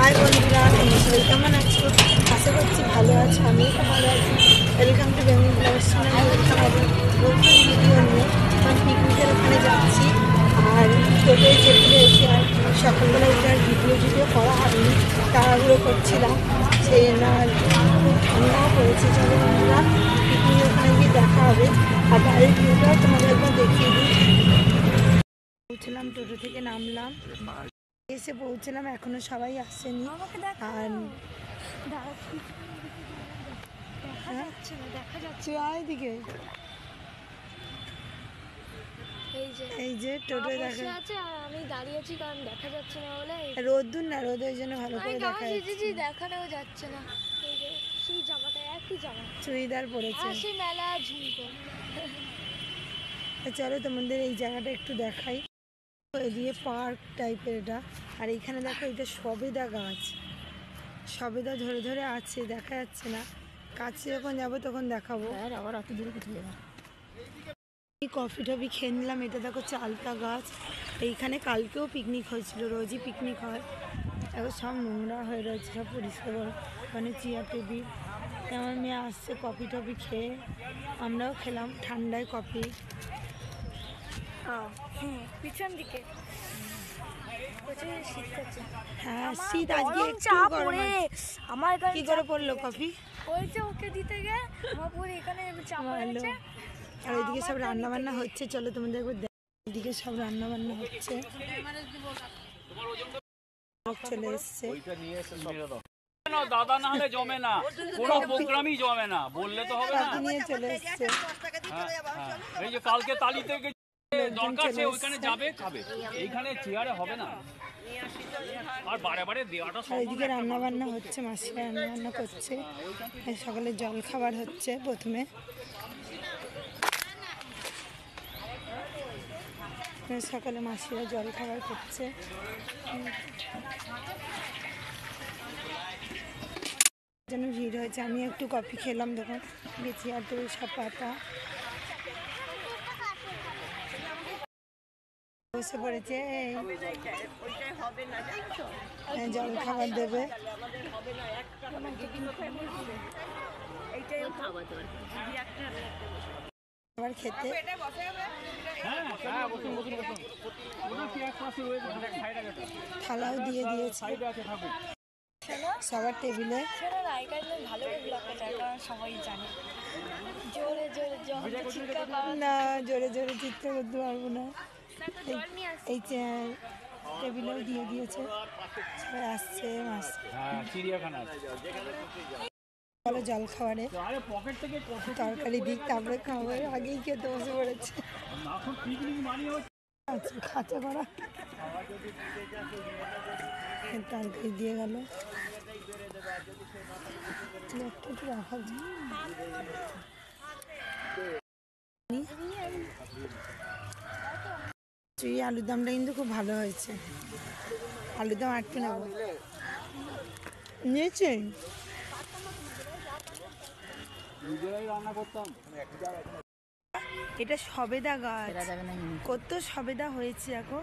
High বন্ধুরা, তোমরা সবাই কেমন আছো? আশা করছি ভালো আছো, আমিও তো ভালো আছি। Welcome to Bengal blogs channel. Welcome আবার নতুন ভিডিও নিয়ে। আমি পিকনিকের ওখানে যাচ্ছি আর টোটোয় চেপে রয়েছি। আর সকালবেলা উঠে আর ভিডিও করা হয়নি, তাড়াহুড়ো করছিলাম, সেই জন্য আর খুব ঠান্ডাও পড়েছে। চলো বন্ধুরা, পিকনিকের ওখানে গিয়ে দেখা হবে। আর বাইরের ভিউটাও তোমাদের একবার দেখিয়ে দিই। পৌঁছলাম, টোটো থেকে নামলাম, এসে পৌঁছলাম, এখনো সবাই আসেনি। আর এদিকে এই যে টোটো দেখা যাচ্ছে আর আমি দাঁড়িয়ে আছি কারণ দেখা যাচ্ছে না বলে। রোদ্দুর না, রোদের জন্য ভালো করে দেখা যাচ্ছে। দেখানো যাচ্ছে না। এই যে সেই জামাটা একই জামা, চুড়িদার পরেছে। আর সেই মেলা ঝুমকো। চলো তোমাদের এই জায়গাটা একটু দেখাই। এদিকে পার্ক টাইপের এটা। আর এইখানে দেখো, এটা সবেদা গাছ, সবেদা ধরে ধরে আছে, দেখা যাচ্ছে না। কাছে যখন যাবো তখন দেখাবো। আবার অত দূরে কোথায় যাবো? কফি টফি খেয়ে নিলাম। এটা দেখো চালতা গাছ। এইখানে কালকেও পিকনিক হয়েছিল, রোজই পিকনিক হয়। এখন সব নোংরা হয়ে রয়েছে, সব পরিষ্কার মানে চেয়ার টেবিল। আমার মেয়ে আসছে কফি টফি খেয়ে, আমরাও খেলাম ঠান্ডায় কফি। পিছন দিকে শীত করছে। হ্যাঁ, শীত আজকে একটু গরম। আমার কি করে পড়লো কফি? ওই যে ওকে দিতে গিয়ে আমার পুরো এখানে চাপ পড়েছে। আর এদিকে সব রান্না বান্না হচ্ছে, চলো তোমাদের একবার দেখ। এদিকে সব রান্না বান্না হচ্ছে, চলে এসছে। দাদা না হলে জমে না, কোনো প্রোগ্রামই জমে না, বললে তো হবে না। নিয়ে চলে এসছে। এই যে কালকে তালি থেকে দরকার সে ওইখানে যাবে খাবে, এইখানে চেয়ারে হবে না। আর বারে বারে দেওয়াটা সব। এইদিকে রান্না বান্না হচ্ছে, মাসিরা রান্না বান্না করছে। সকালে জল খাবার হচ্ছে প্রথমে। সকালে মাসিরা জল খাবার করছে। যেন ভিড় হয়েছে। আমি একটু কফি খেলাম, তখন গেছি আর তো সব পাতা বসে পড়েছে। জল খাবার দেবে। আবার খেতে থালাও দিয়ে দিয়েছে সবার টেবিলে। ভালো সবাই জানে জোরে জোরে না, জোরে জোরে চিৎকার করতে পারবো না। এই টেবিলেও দিয়ে দিয়েছে, সবাই আসছে। বলো জল খাবারে তরকারি দিক, তারপরে খাবার আগেই খেতে বসে পড়েছে। আচ্ছা, খাঁচা করা তরকারি দিয়ে গেল, একটু রাখা যায়। আলুর দামটা কিন্তু খুব ভালো হয়েছে। আলুর দাম 8 নেবো নিয়েছে। এটা সবেদা গাছ, কত সবেদা হয়েছে এখন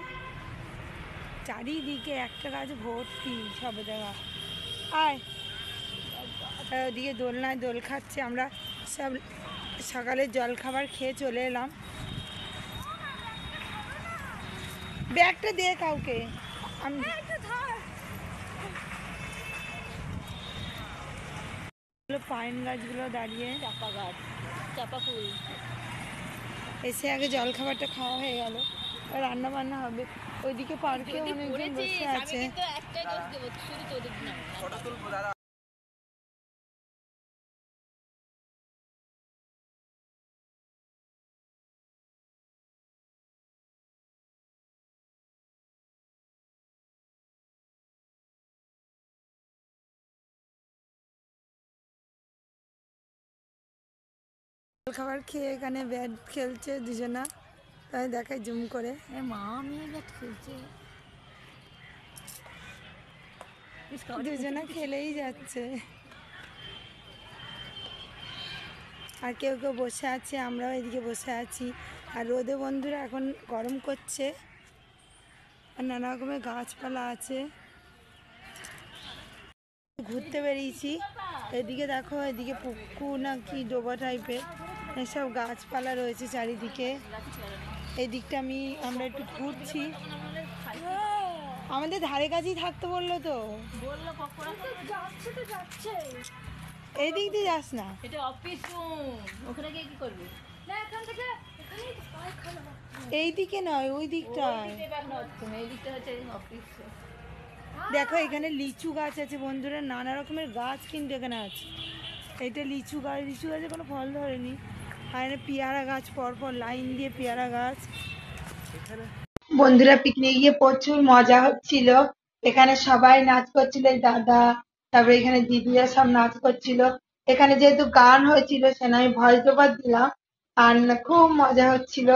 চারিদিকে, একটা গাছ ভর্তি সবেদা গাছ। আয়, ওদিকে দোলনায় দোল খাচ্ছে। আমরা সব সকালে জল খাবার খেয়ে চলে এলাম। ব্যাগটা দিয়ে কাউকে, আমি পাইন গাছগুলো দাঁড়িয়ে, চাপা গাছ, চাপা ফুল। এসে আগে জল খাবারটা খাওয়া হয়ে গেল, রান্না বান্না হবে। ওইদিকে পার্কে অনেকজন বসে আছে। জল খাবার খেয়ে এখানে ব্যাট খেলছে দুজনা, তাই দেখাই জুম করে। মা মেয়ে ব্যাট খেলছে, দুজনা খেলেই যাচ্ছে। আর কেউ কেউ বসে আছে, আমরাও এদিকে বসে আছি। আর রোদে বন্ধুরা এখন গরম করছে, আর নানা রকমের গাছপালা আছে। ঘুরতে বেরিয়েছি। এদিকে দেখো, এদিকে পুকুর না কি ডোবা টাইপের এসব গাছপালা রয়েছে চারিদিকে। এই দিকটা আমরা একটু ঘুরছি। আমাদের ধারে কাছেই থাকতে বললো তো। এই দিক দিয়ে যাস না, এটা অফিস রুম, ওখানে গিয়ে কি করবি? না এখান থেকে এখানেই পায়খানা। এই দিকে নয় ওই দিকটায়। এই দিকটা হচ্ছে অফিস। দেখো এখানে লিচু গাছ আছে বন্ধুরা, নানা রকমের গাছ কিন্তু এখানে আছে। এটা লিচু গাছ, লিচু গাছে কোনো ফল ধরেনি। আর এখানে পেয়ারা গাছ, পরপর লাইন দিয়ে পেয়ারা গাছ। বন্ধুরা পিকনিক গিয়ে প্রচুর মজা হচ্ছিল। এখানে সবাই নাচ করছিল, এই দাদা, তারপরে এখানে দিদিরা সব নাচ করছিল। এখানে যেহেতু গান হয়েছিল সেখানে আমি ভয়েস ওভার দিলাম। আর খুব মজা হচ্ছিল,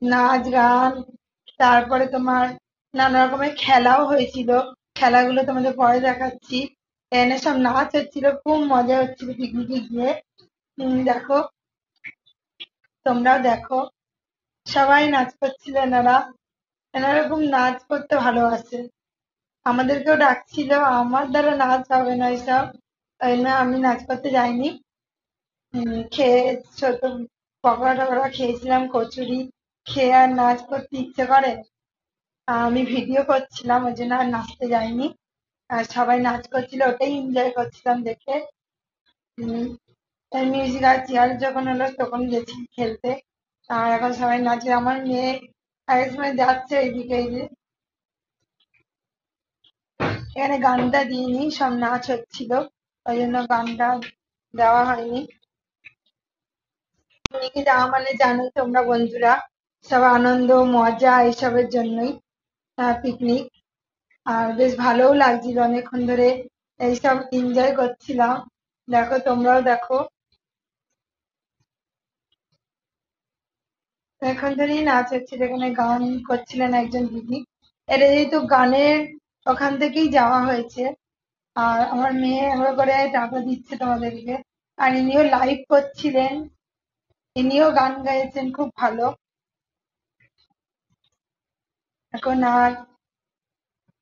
নাচ গান। তারপরে তোমার নানা রকমের খেলাও হয়েছিল, খেলাগুলো তোমাদের পরে দেখাচ্ছি। এখানে সব নাচ হচ্ছিল, খুব মজা হচ্ছিল পিকনিকে গিয়ে। দেখো, তোমরাও দেখো, সবাই নাচ করছিল। এনারা খুব নাচ করতে ভালোবাসে। আমাদেরকেও ডাকছিল, আমার দ্বারা নাচ হবে না এসব, তাই না আমি নাচ করতে যাইনি। খেয়ে ছোট পকোড়া টকোড়া খেয়েছিলাম, কচুরি খেয়ে আর নাচ করতে ইচ্ছে করে। আমি ভিডিও করছিলাম ওই জন্য আর নাচতে যাইনি। আর সবাই নাচ করছিল, ওটাই এনজয় করছিলাম দেখে। মিউজিক আর চেয়ার যখন হলো তখন গেছি খেলতে। আর এখন সবাই নাচে। আমার মেয়ে এক সময় যাচ্ছে এইদিকে, এই যে এখানে গানটা দিইনি, সব নাচ হচ্ছিল ওই জন্য গানটা দেওয়া হয়নি। পিকনিকে যাওয়া মানে জানোই তোমরা বন্ধুরা, সব আনন্দ মজা এইসবের জন্যই পিকনিক। আর বেশ ভালোও লাগছিল, অনেকক্ষণ ধরে এইসব এনজয় করছিলাম। দেখো, তোমরাও দেখো, অনেকক্ষণ ধরেই নাচ হচ্ছিল। এখানে গান করছিলেন একজন দিদি। এটা যেহেতু গানের ওখান থেকেই যাওয়া হয়েছে। আর আমার মেয়ে আমরা করে টাকা দিচ্ছে তোমাদেরকে। আর ইনিও লাইভ করছিলেন, ইনিও গান গাইছেন খুব ভালো। এখন নাচ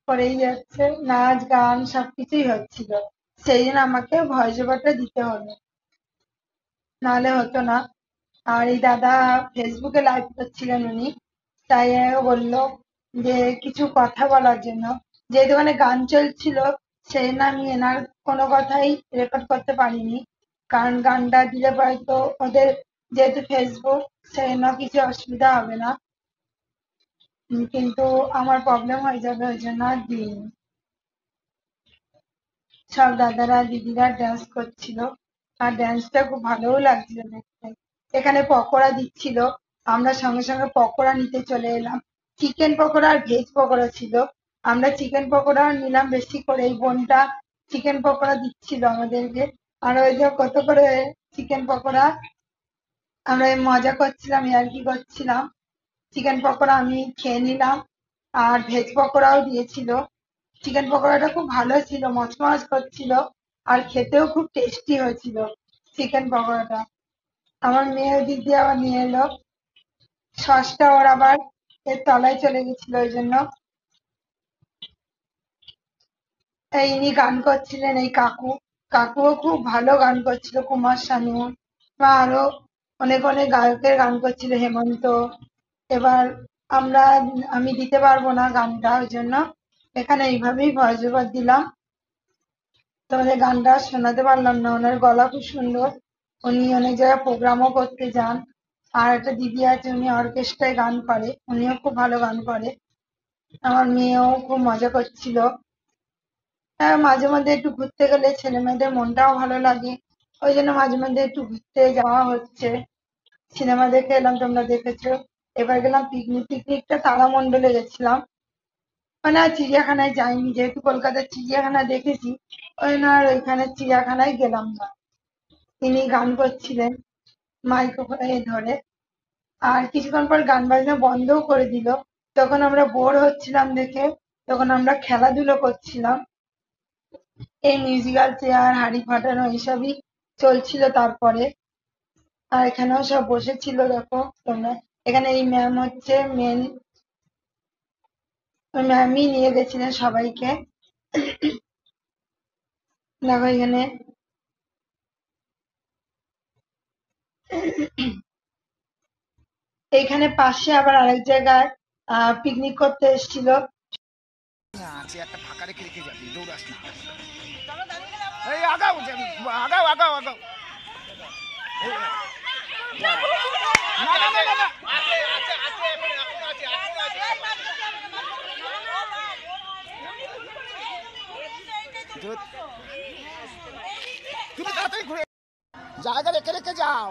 করেই যাচ্ছে, নাচ গান সবকিছুই হচ্ছিল। সেই জন্য আমাকে ভয়েস ওভারটা দিতে হলো, নাহলে হতো না। আর এই দাদা ফেসবুকে লাইভ করছিলেন উনি, তাই বললো যে কিছু কথা বলার জন্য। যেহেতু ওখানে গান চলছিল সেই জন্য আমি এনার কোনো কথাই রেকর্ড করতে পারিনি, কারণ গানটা দিলে হয়তো ওদের যেহেতু ফেসবুক সেই জন্য কিছু অসুবিধা হবে না, কিন্তু আমার প্রবলেম হয়ে যাবে ওই জন্য আর দিইনি। সব দাদারা দিদিরা ড্যান্স করছিল, আর ড্যান্সটা খুব ভালোও লাগছিল দেখতে। এখানে পকোড়া দিচ্ছিল, আমরা সঙ্গে সঙ্গে পকোড়া নিতে চলে এলাম। চিকেন পকোড়া আর ভেজ পকোড়া ছিল। আমরা চিকেন পকোড়া নিলাম বেশি করে, এই বোনটা চিকেন পকোড়া দিচ্ছিল আমাদেরকে। আর ওই যে কত করে চিকেন পকোড়া, আমরা মজা করছিলাম, ইয়ার্কি করছিলাম। চিকেন পকোড়া আমি খেয়ে নিলাম, আর ভেজ পকোড়াও দিয়েছিল। চিকেন পকোড়াটা খুব ভালো ছিল, মচমচ করছিল, আর খেতেও খুব টেস্টি হয়েছিল চিকেন পকোড়াটা। আমার মেয়ে ওদিক দিয়ে আবার নিয়ে এলো সসটা, ওর আবার এর তলায় চলে গেছিল ওই জন্য। এই ইনি গান করছিলেন, এই কাকু, কাকুও খুব ভালো গান করছিল। কুমার শানু বা আরো অনেক অনেক গায়কের গান করছিল, হেমন্ত। এবার আমি দিতে পারবো না গানটা, ওই জন্য এখানে এইভাবেই ভয়েস ওভার দিলাম। তোমাদের গানটা শোনাতে পারলাম না, ওনার গলা খুব সুন্দর, উনি অনেক জায়গায় প্রোগ্রামও করতে যান। আর একটা দিদি আছে, উনি অর্কেস্ট্রায় গান করে, উনিও খুব ভালো গান করে। আমার মেয়েও খুব মজা করছিল। হ্যাঁ, মাঝে মধ্যে একটু ঘুরতে গেলে ছেলে মেয়েদের মনটাও ভালো লাগে, ওই জন্য মাঝে মধ্যে একটু ঘুরতে যাওয়া হচ্ছে। সিনেমা দেখে এলাম, তোমরা দেখেছো। এবার গেলাম পিকনিক, পিকনিকটা তারামণ্ডলে গেছিলাম। মানে আর চিড়িয়াখানায় যাইনি, যেহেতু কলকাতার চিড়িয়াখানা দেখেছি ওই জন্য আর ওইখানে চিড়িয়াখানায় গেলাম না। তিনি গান করছিলেন মাইক্রোফোনে ধরে, আর কিছুক্ষণ পর গান বাজনা বন্ধও করে দিল। তখন আমরা বোর হচ্ছিলাম দেখে, তখন আমরা খেলাধুলো করছিলাম। এই মিউজিক্যাল চেয়ার, হাঁড়ি ফাটানো এইসবই চলছিল। তারপরে আর এখানেও সব বসেছিল, দেখো তোমরা। এখানে এই ম্যাম হচ্ছে মেন, ম্যামই নিয়ে গেছিলেন সবাইকে। দেখো এখানে এইখানে পাশে আবার আরেক জায়গায় পিকনিক করতে এসেছিল। আছে একটা ফাঁকা রেখে রেখে যাবি, দৌড়াস না। এই আগাও আগাও আগাও আগাও। না না না না, তুমি তাড়াতাড়ি ঘুরে জায়গা রেখে রেখে যাও।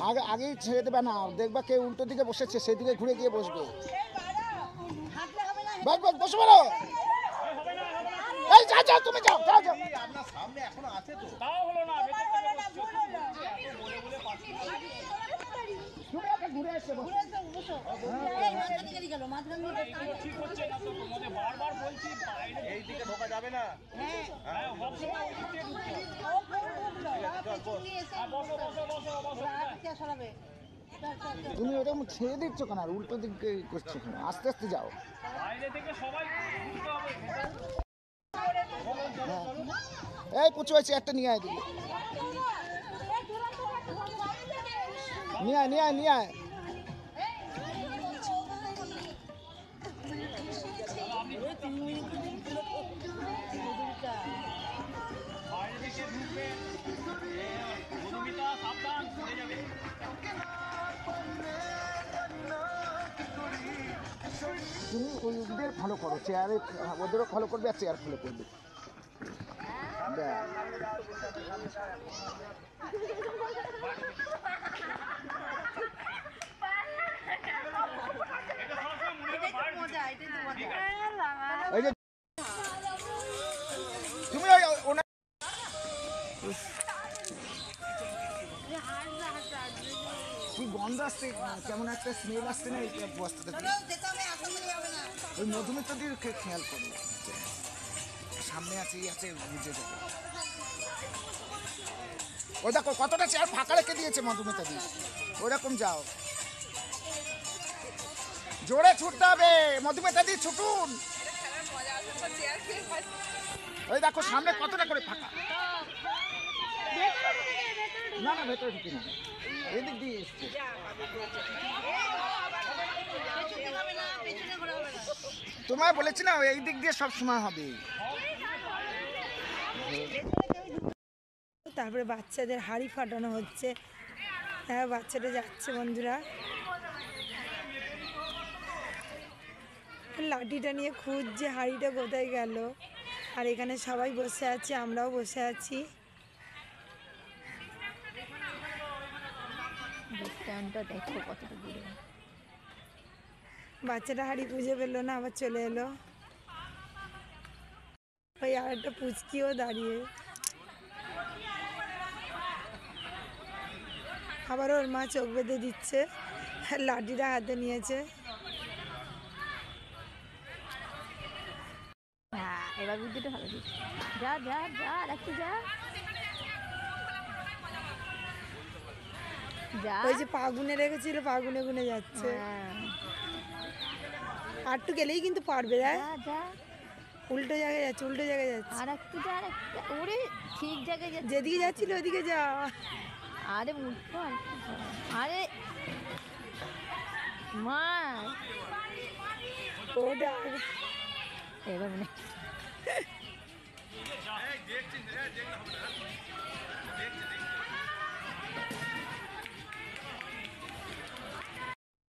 আগে আগেই ছেড়ে দেবে না, দেখবা কেউ উল্টো দিকে বসেছে, সেদিকে ঘুরে গিয়ে বসবে। বস বস বসে পড়ো। এই যাও যাও, তুমি যাও যাও যাও। আপনার সামনে এখনো আছে তো, তাও হলো না। তুমি আগে ঘুরে এসে বসো। ঠিক হচ্ছে না তো, তোমাদের বারবার বলছি বাইরে এই দিকে ঢোকা যাবে না। হ্যাঁ সব সময় ওই দিকে ঢুকতে হবে। বসো বসো বসো বসো। তুমি ওরকম ছেড়ে দিচ্ছ কেন, আর উল্টো দিকে করছো কেন? আস্তে আস্তে যাও। বাইরে থেকে সবাই ঢুকতে হবে। এই পুচু হয়েছে, একটা নিয়ে আয় দিদি, নিয়ে আয় নিয়ে আয় নিয়ে আয়। বাইরে থেকে ঢুকবে, মধুমিতা সাবধান পড়ে যাবে। তুমি ওদের ফলো করো, চেয়ারে ওদেরও ফলো করবে আর চেয়ার ফলো করবে। এই যে তুমি ওনার কি গন্ধ আসছে, কেমন একটা স্মেল আসছে না এই বস্তা থেকে। ওই মধুমিতা দিয়ে খেয়াল করো, সামনে আছে আছে বুঝে যাবে। ওই দেখো কতটা চেয়ার ফাঁকা রেখে দিয়েছে মধুমিতা দিয়ে, ওরকম যাও। জোরে ছুটতে হবে, মধুমিতা দিয়ে ছুটুন। ওই দেখো সামনে কতটা করে ফাঁকা। না না ভেতরে ঢুকি না, এদিক দিয়ে এসছে। তোমায় বলেছি না এই দিক দিয়ে সব সময় হবে। তারপরে বাচ্চাদের হাড়ি ফাটানো হচ্ছে। হ্যাঁ বাচ্চাটা যাচ্ছে বন্ধুরা, লাঠিটা নিয়ে খুঁজছে হাড়িটা কোথায় গেল। আর এখানে সবাই বসে আছে, আমরাও বসে আছি। দেখো কতটা দূরে। বাচ্চাটা হাড়ি খুঁজে পেলো না, আবার চলে এলো। ওই আর একটা পুচকিও দাঁড়িয়ে, আবার ওর মা চোখ বেঁধে দিচ্ছে, লাঠিটা হাতে নিয়েছে। হ্যাঁ এবার বুদ্ধিটা ভালো দিচ্ছে। যা যা যা রাখতে যা যা। ওই যে পা গুনে রেখেছিল, পা গুনে গুনে যাচ্ছে। আর একটু গেলেই কিন্তু পারবে। যা যা, উল্টো জায়গায় যাচ্ছে, উল্টো জায়গায় যাচ্ছে। আর একটু যা, ওরে ঠিক জায়গায় যাচ্ছে। যেদিকে যাচ্ছিল ওদিকে যা। আরে উঠো, আরে মা ওটা এবার মানে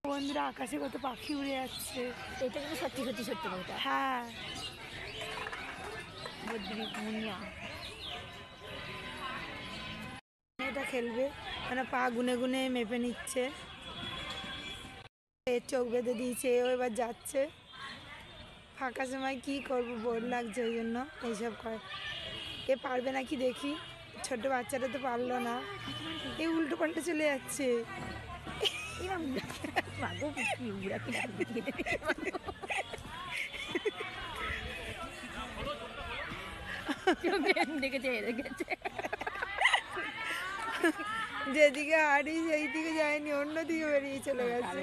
বন্ধুরা আকাশে কত পাখি উড়ে যাচ্ছে। এটা কিন্তু সত্যি সত্যি সত্যি কথা। হ্যাঁ বদ্রি মুনিয়া এটা খেলবে, মানে পা গুনে গুনে মেপে নিচ্ছে। এর চোখ বেঁধে দিয়েছে, ও এবার যাচ্ছে। ফাঁকা সময় কি করবো, বোর লাগছে, ওই জন্য এইসব করে। এ পারবে নাকি দেখি, ছোট বাচ্চাটা তো পারলো না। এ উল্টো পাল্টে চলে যাচ্ছে। মাগো উড়া কি দেখেছে দেখেছে যেদিকে হাঁড়ি সেই দিকে যায়নি, অন্যদিকে বেরিয়ে চলে গেছে।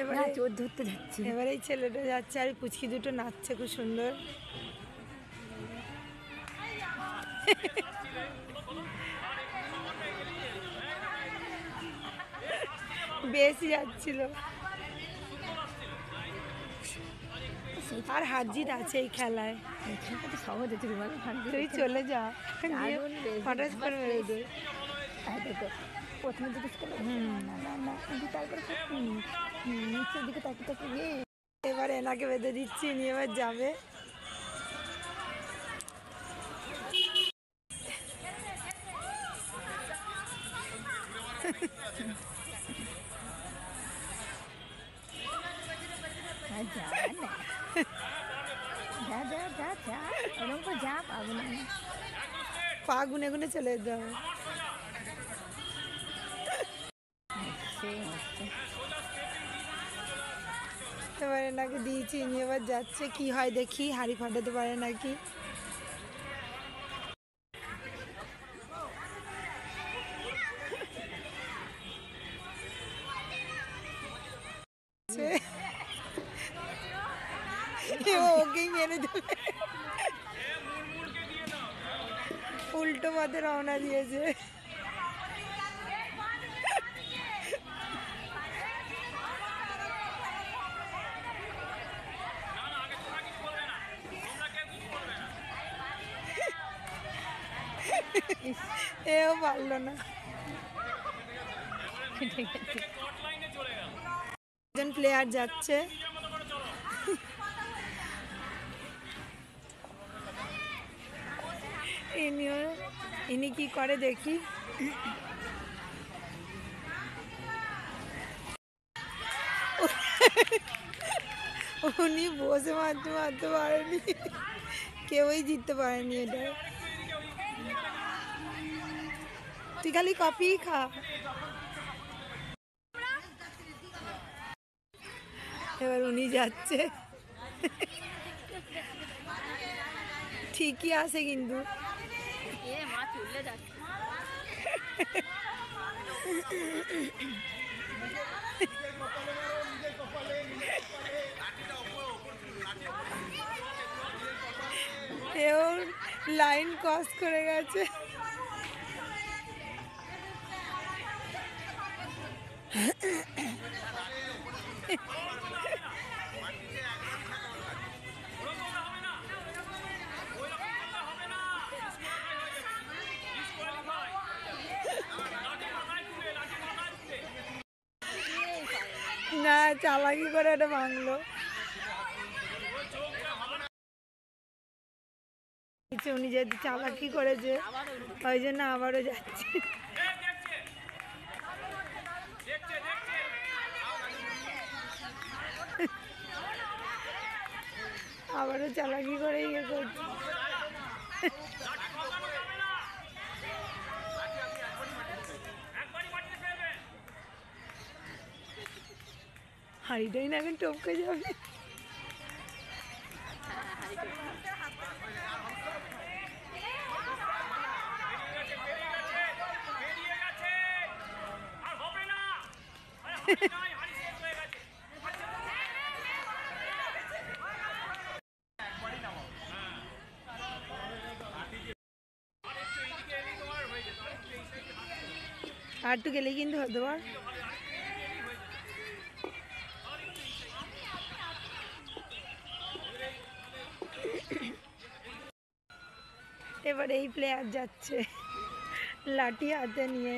এবারে চোর ধরতে যাচ্ছে। এবারে এই ছেলেটা যাচ্ছে আর পুচকি দুটো নাচছে খুব সুন্দর। বেশি যাচ্ছিল। আর হার জিত আছে এই খেলায়। সহজ হচ্ছে তুই চলে যা, হঠাৎ করে মেরে দে। দেখো প্রথমে জিজ্ঞেস করলো না না না, কিন্তু তারপরে নিচের দিকে তাকিয়ে তাকিয়ে এবার এনাকে বেঁধে দিচ্ছি, নিয়ে এবার যাবে। যা যা যা যা যা এরকম করে যা পাবো না। পা গুনে গুনে চলে যেতে হবে। এবার এনাকে দিয়েছি, নিয়ে এবার যাচ্ছে, কি হয় দেখি, হাড়ি ফাটাতে পারে নাকি। ওকেই মেরে দেবে, উল্টো পথে রওনা দিয়েছে। এও পারলো না। একজন প্লেয়ার যাচ্ছে, ইনি কি করে দেখি। উনি বসে মারতে মারতে পারেনি, কেউই জিততে পারেনি এটা। তুই খালি কফি খা। এবার উনি যাচ্ছে, ঠিকই আছে কিন্তু। এও লাইন ক্রস করে গেছে। না, চালাকি করে এটা ভাঙলো। উনি যেহেতু চালাকি করেছে, ওই জন্য আবারও যাচ্ছে। আবারও চালাকি করে ইয়ে করছে। হাড়িটাই না এখন টপকে যাবে। আর একটু গেলেই কিন্তু হতে পার। এবার এই প্লেয়ার যাচ্ছে লাঠি হাতে নিয়ে।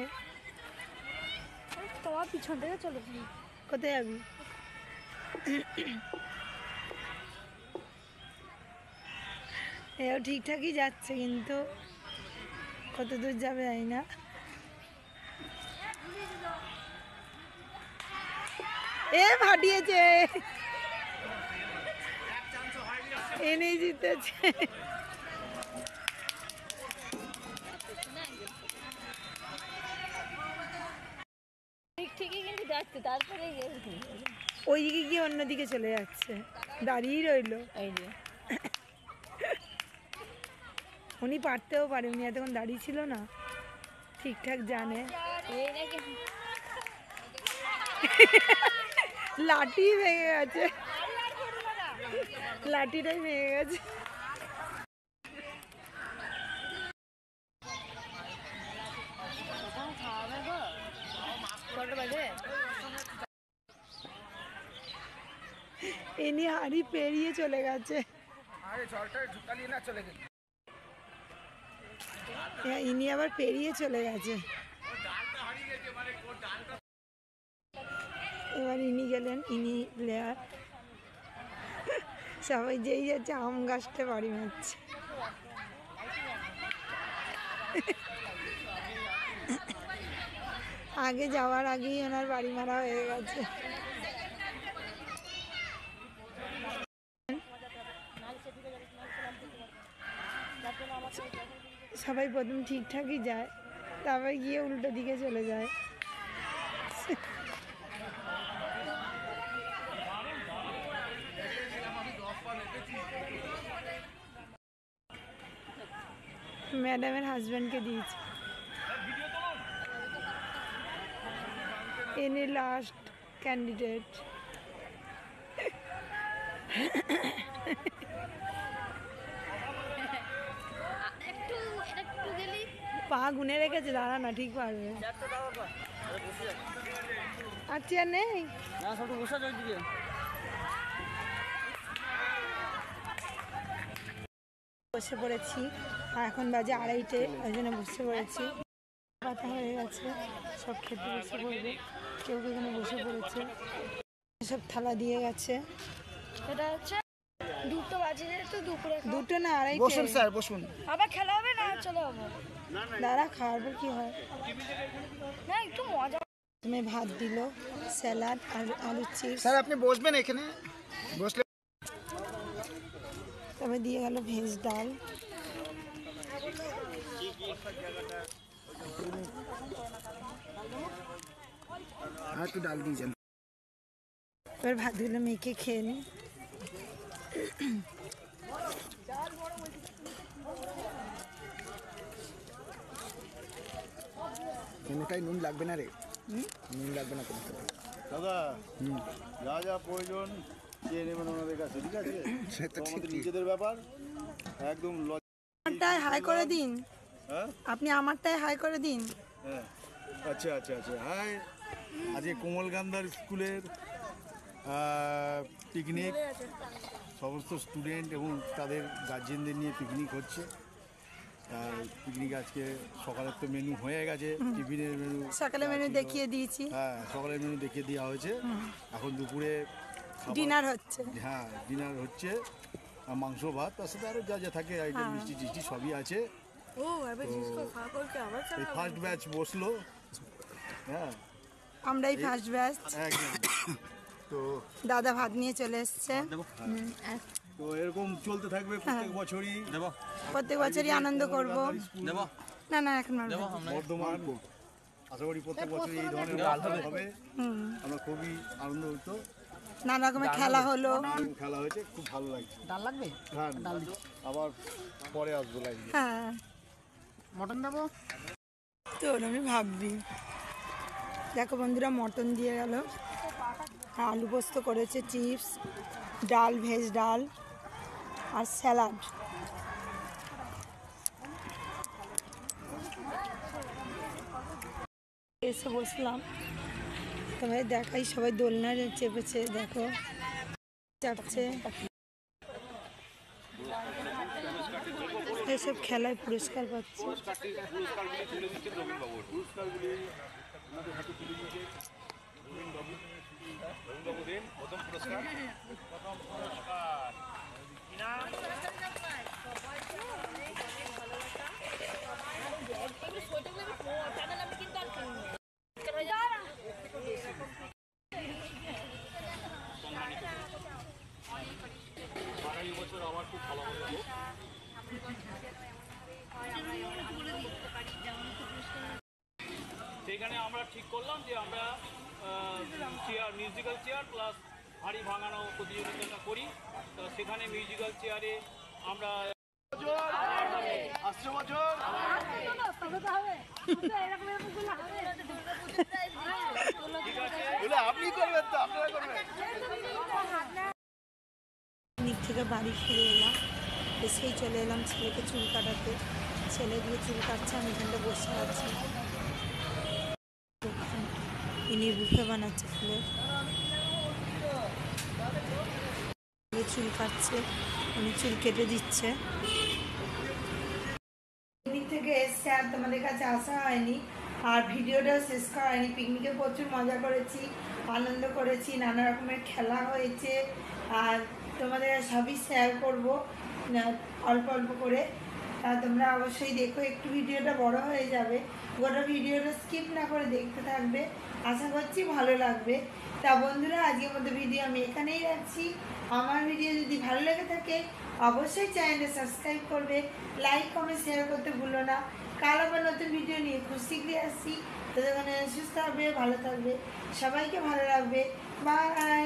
তোমার পিছন থেকে চলে যাই। কোথায় যাবি? এও ঠিকঠাকই যাচ্ছে, কিন্তু কত দূর যাবে জানি না। এ ফাটিয়েছে, এনেই জিতেছে। ঠিকই কিন্তু যাচ্ছে, তারপরে ওইদিকে গিয়ে অন্যদিকে চলে যাচ্ছে, দাঁড়িয়েই রইলো। এই যে উনি পারতেও পারে, উনি এতক্ষণ দাঁড়িয়ে ছিল না, ঠিকঠাক জানে। এই নাকি লাঠি ভেঙে গেছে, লাঠিটাই ভেঙে গেছে। ইনি হাড়ি পেরিয়ে চলে গেছে। ইনি আবার পেরিয়ে চলে গেছে। এবার ইনি গেলেন, ইনি প্লেয়ার। সবাই যেই যাচ্ছে আম গাছটা বাড়ি মারছে। আগে যাওয়ার আগেই ওনার বাড়ি মারা হয়ে গেছে। সবাই প্রথম ঠিকঠাকই যায়, তারপর গিয়ে উল্টো দিকে চলে যায়। ম্যাডামের হাজব্যান্ডকে দিয়েছে। ইনি লাস্ট ক্যান্ডিডেট। পা গুনে রেখেছে, দাঁড়া না, ঠিক পারবে। আর চেয়ার নেই, বসে পড়েছি। আর এখন বাজে 2:30, ওই জন্য বসে পড়েছি। কথা হয়ে গেছে, সব খেতে বসে পড়বে। কেউ এখানে বসে পড়েছে, সব থালা দিয়ে গেছে। এটা হচ্ছে 2টো বাজে, তো দুপুরে 2টো না 2:30। বসুন স্যার, বসুন। আবার খেলা হবে না, চলে হবে দাঁড়া, খাওয়ার পর কি হয় না, একটু মজা। তুমি ভাত দিল, স্যালাড আর আলুর চিপস, স্যার আপনি বসবেন এখানে, বসলে তবে দিয়ে গেল ভেজ ডাল। আর একটু ডাল দিয়ে যান। এবার ভাতগুলো মেখে খেয়ে নিই। কোনোটাই নুন লাগবে না রে, নুন লাগবে না কোনোটাই। দাদা যা যা প্রয়োজন চেয়ে নেবেন ওনাদের কাছে, ঠিক আছে? সে তো আমাদের ঠিকই। নিজেদের ব্যাপার, একদম আমারটায় হাই করে দিন, হ্যাঁ আপনি আমারটায় হাই করে দিন। হ্যাঁ আচ্ছা আচ্ছা আচ্ছা। হ্যাঁ, আজকে কোমল গান্ধার স্কুলের পিকনিক, সমস্ত স্টুডেন্ট এবং তাদের গার্জেনদের নিয়ে পিকনিক হচ্ছে। পিকনিক আজকে সকালের তো মেনু হয়ে গেছে, টিফিনের মেনু সকালে মেনু দেখিয়ে দিয়েছি, হ্যাঁ সকালের মেনু দেখিয়ে দেওয়া হয়েছে। এখন দুপুরে খাবার- ডিনার হচ্ছে। হ্যাঁ ডিনার হচ্ছে, মাংস ভাত, তার সাথে আরও যা যা থাকে আইটেম, মিষ্টি টিষ্টি সবই আছে। এই ফার্স্ট ব্যাচ বসলো, হ্যাঁ আমরাই ফার্স্ট ব্যাচ। একদম। তো দাদা ভাত নিয়ে চলে এসছে। তো এরকম চলতে থাকবে প্রত্যেক বছরই। প্রত্যেক বছরই আনন্দ করব। না না, এখন বর্ধমান আশা করি প্রত্যেক বছরই এই ধরনের অনুষ্ঠান হবে। আমরা খুবই আনন্দ হতো, নানা রকমের খেলা হলো। খেলা হয়েছে, খুব ভালো লাগছে। ডাল লাগবে? হ্যাঁ আবার পরে আসবো লাগবে। হ্যাঁ, মটন দেবো তো, আমি ভাববি। দেখো বন্ধুরা, মটন দিয়ে গেল, আর আলু পোস্ত করেছে, চিপস, ডাল, ভেজ ডাল আর স্যালাড। এসে বসলাম, তোমাদের দেখাই, সবাই দোলনা চেপেছে, দেখো চাপছে। এসব খেলায় পুরস্কার পাচ্ছে। সেইখানে আমরা ঠিক করলাম যে আমরা চেয়ার মিউজিক্যাল চেয়ার প্লাস হাঁড়ি ভাঙানো প্রতিযোগিতাটা করি। তো সেখানে মিউজিক্যাল চেয়ারে আমরা আসছে বছর আপনি করবেন তো, আপনারা করবেন। পিকনিক থেকে বাড়ি ফিরে এলাম, এসেই চলে এলাম ছেলেকে চুল কাটাতে। ছেলে দিয়ে চুল কাটছে, আমি এখানটা বসে আছি। ইনি বুফে বানাচ্ছে ফুলের, চুল কাটছে, উনি চুল কেটে দিচ্ছে। পিকনিক থেকে এসছে আর তোমাদের কাছে আসা হয়নি, আর ভিডিওটাও শেষ করা হয়নি। পিকনিকে প্রচুর মজা করেছি, আনন্দ করেছি, নানা রকমের খেলা হয়েছে, আর তোমাদের সবই শেয়ার করবো অল্প অল্প করে। তা তোমরা অবশ্যই দেখো, একটু ভিডিওটা বড় হয়ে যাবে, গোটা ভিডিওটা স্কিপ না করে দেখতে থাকবে, আশা করছি ভালো লাগবে। তা বন্ধুরা, আজকের মতো ভিডিও আমি এখানেই রাখছি। আমার ভিডিও যদি ভালো লেগে থাকে অবশ্যই চ্যানেলটা সাবস্ক্রাইব করবে, লাইক কমেন্ট শেয়ার করতে ভুলো না। কাল আবার নতুন ভিডিও নিয়ে খুব শীঘ্রই আসছি। ততক্ষণে সুস্থ থাকবে, ভালো থাকবে, সবাইকে ভালো লাগবে। বাই।